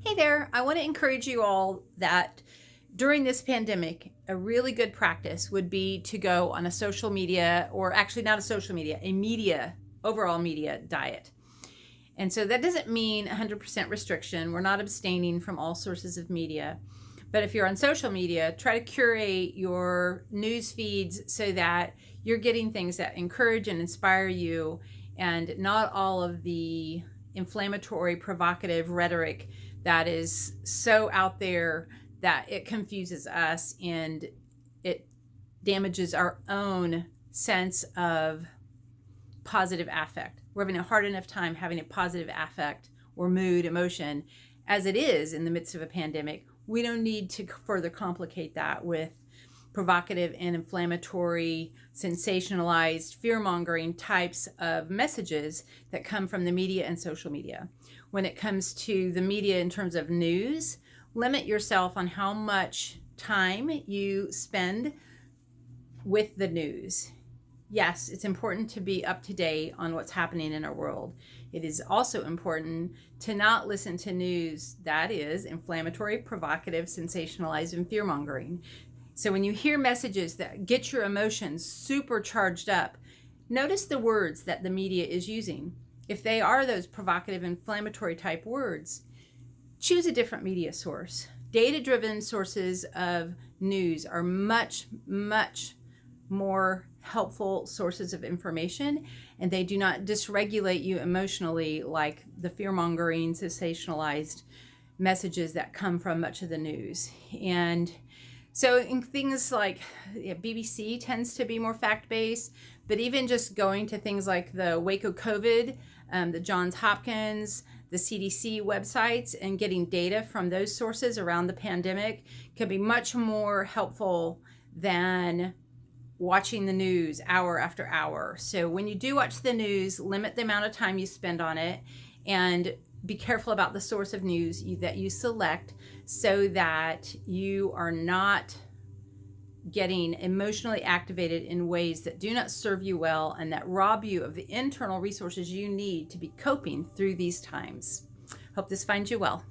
Hey there, I want to encourage you all that during this pandemic, a really good practice would be to go on a social media, or actually not a social media, a overall media diet. And so that doesn't mean 100% restriction. We're not abstaining from all sources of media. But if you're on social media, try to curate your news feeds so that you're getting things that encourage and inspire you, and not all of the inflammatory, provocative rhetoric that is so out there that it confuses us and it damages our own sense of positive affect. We're having a hard enough time having a positive affect or mood, emotion, as it is in the midst of a pandemic. We don't need to further complicate that with provocative and inflammatory, sensationalized, fear-mongering types of messages that come from the media and social media. When it comes to the media in terms of news, limit yourself on how much time you spend with the news. Yes, it's important to be up to date on what's happening in our world. It is also important to not listen to news that is inflammatory, provocative, sensationalized, and fear-mongering. So when you hear messages that get your emotions super charged up, notice the words that the media is using. If they are those provocative, inflammatory type words, choose a different media source. Data-driven sources of news are much, much more helpful sources of information, and they do not dysregulate you emotionally like the fear-mongering, sensationalized messages that come from much of the news. And so in things like BBC tends to be more fact-based, but even just going to things like the Waco COVID, the Johns Hopkins, the CDC websites, and getting data from those sources around the pandemic can be much more helpful than watching the news hour after hour. So when you do watch the news, limit the amount of time you spend on it, and be careful about the source of news that you select so that you are not getting emotionally activated in ways that do not serve you well and that rob you of the internal resources you need to be coping through these times. Hope this finds you well.